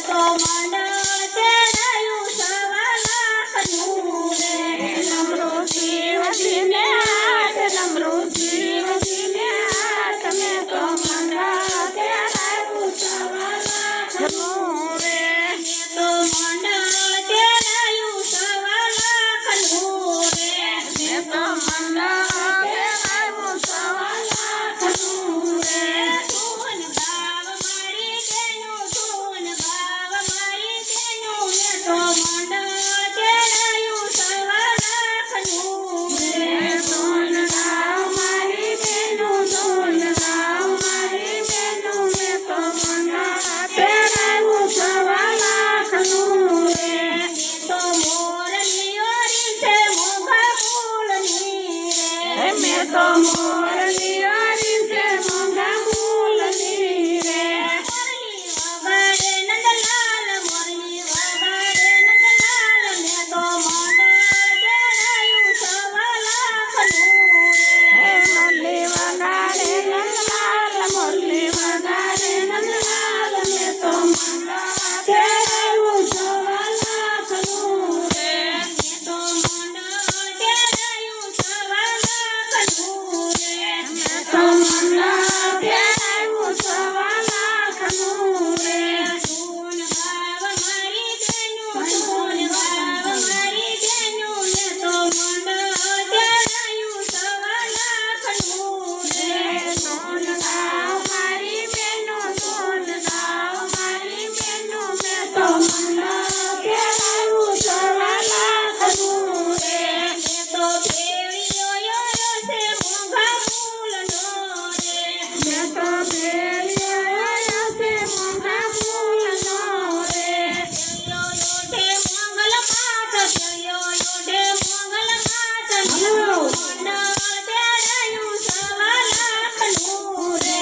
તો મંડળ તેડાયું સવા લાખનું રે નમરું શિવજીને હાથ નમરું શિવજીને હાથ મેં તો મંડળ તેડાયું સવા લાખનું રે મેં તો મંડળ તેડાયું સવા લાખનું રે મેં તો મંડળ તેડાયું સવા લાખનું રે ધૂન ગાવ મારી તેનું ધૂન ગાવ મારી તેનું મેં તો મંડળ તેડાયું સવા લાખનું રે ધૂન ગાવ મારી તેનું ધૂન ગાવ મારી તેનું મેં તો મંડળ તેડાયું સવા લાખનું રે તો મોરલીઓ રીસે મોંઘા ફૂલની રે મેં તો મોરલીઓ રીસે મોંઘા ફૂલની રે મોરલી વગાડે નંદલાલ મોરલી વગાડે નંદલાલ મેં તો મંડળ તેડાયું સવા લાખનું રે મોરલી વગાડે નંદલાલ મોરલી વગાડે નંદલાલ મેં તો મંડળ તેડાયું સવા લાખનું રે મેં તો મંડળ તેડાયું સવા લાખનું રે મેં તો મંડળ તેડાયું સવા લાખનું રે ધૂન ગાવ મારી તેનું ધૂન ગાવ મારી તેનું મેં તો મંડળ તેડાયું સવા લાખનું રે ધૂન ગાવ મારી બેનું ધૂન ગાવ મારી બેનું મેં તો મંડળ તેડાયું સવા લાખનું રે મેં તો ભેળિયો યોયો છે મોંઘા ફૂલનો રે મેં તો ભેળિયો યોયો છે મોંઘા ફૂલનો રે ભેળિયો યોઢે મંગલ માત ભેળિયો યોઢે મંગલ માત મેં તો મંડળ તેડાયું સવા લાખનું રે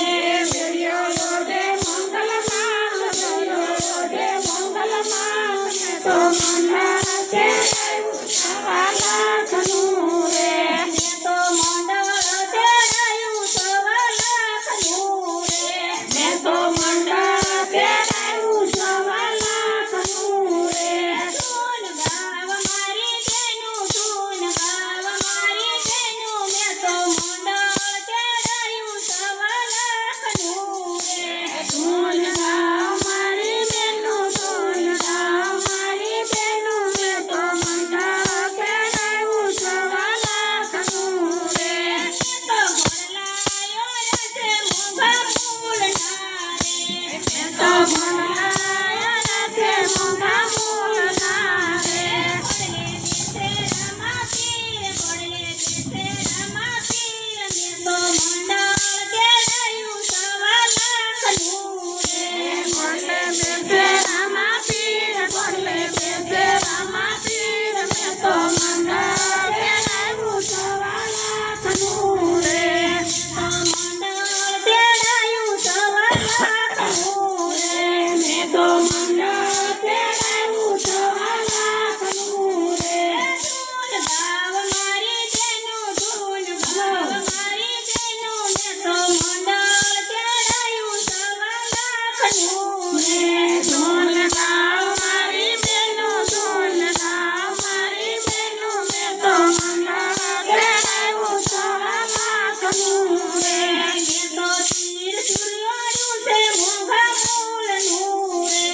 ભેળિયો યોઢે મંગલ માત ભેળિયો યોઢે મંગલ માત મેં તો મંડળ તેડાયું સવા લાખનું રે મેં તો મંડળ તેડાયું સવા લાખનું રે મેં તો મંડળ તેડાયું સવા લાખનું રે ધૂન ગાવ મારી તેનું ધૂન ગાવ મારી તેનું મેં તો મંડળ તેડાયું સવા લાખનું રે ધૂન ગાવ મારી બેનું ધૂન ગાવ મારી બેનું મેં તો મંડળ તેડાયું સવા લાખનું રે મેં તો ભણલાયો રસે મોંઘા ફૂલના રે મેં તો ભણલાયો રસે મોંઘા ફૂલના રે પડલે દિવસે રમાતી રે પડલે દિવસે રમાતી રે મેં તો મંડળ તેડાયું સવા લાખનું રે પડલે દિવસે રમાતી રે પડલે દિવસે રમાતી રે મેં તો મંડળ તેડાયું સવા લાખનું રે મેં તો મંડળ તેડાયું સવા લાખનું રે મેં તો મંડળ તેડાયું સવા લાખનું રે ધૂન ગાવ મારી તેનું ધૂન ગાવ મારી તેનું મેં તો મંડળ તેડાયું સવા લાખનું રે ધૂન ગાવ મારી બેનું ધૂન ગાવ મારી બેનું મેં તો મંડળ તેડાયું સવા લાખનું રે મેં તો તીર સુર્યાયું છે મોંઘા ફૂલનું રે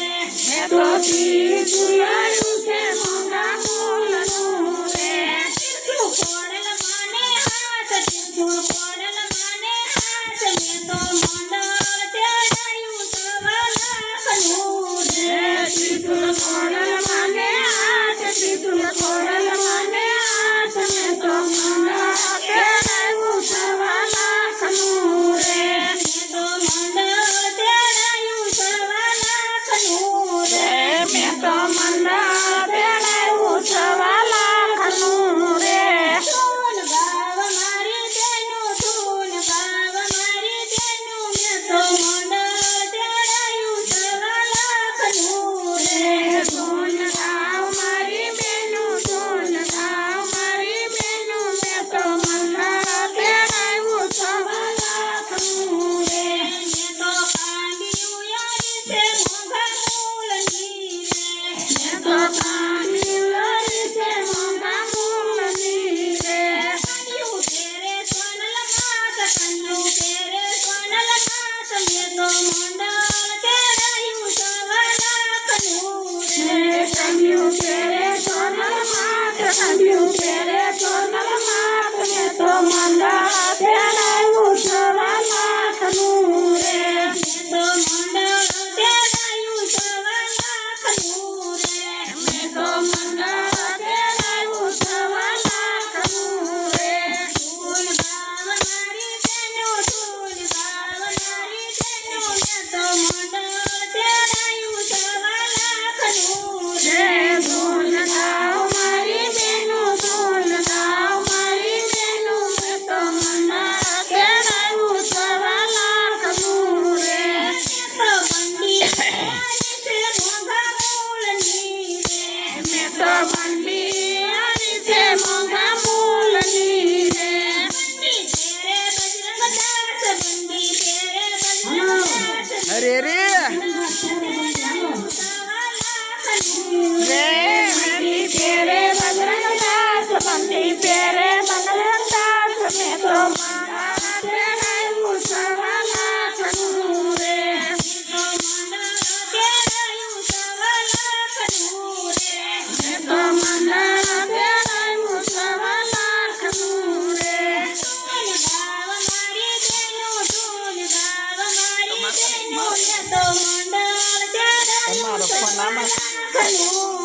મેં તો તીર સુર્યાયું છે મોંઘા ફૂલનું રે તીરથું કોડલ માને હાથ તીરથું કોડલ માને હાથ મેં તો મંડળ તેડાયું સવા લાખનું રે તીરથું કોડલ માને હાથ તીરથું કોડલ માને હાથ મેં તો મંડળ તેડાયું સવા લાખનું રે મેં તો મંડળ તેડાયું સવા લાખનું રે મેં તો મંડળ તેડાયું સવા લાખનું રે ધૂન ગાવ મારી તેનું લાખનું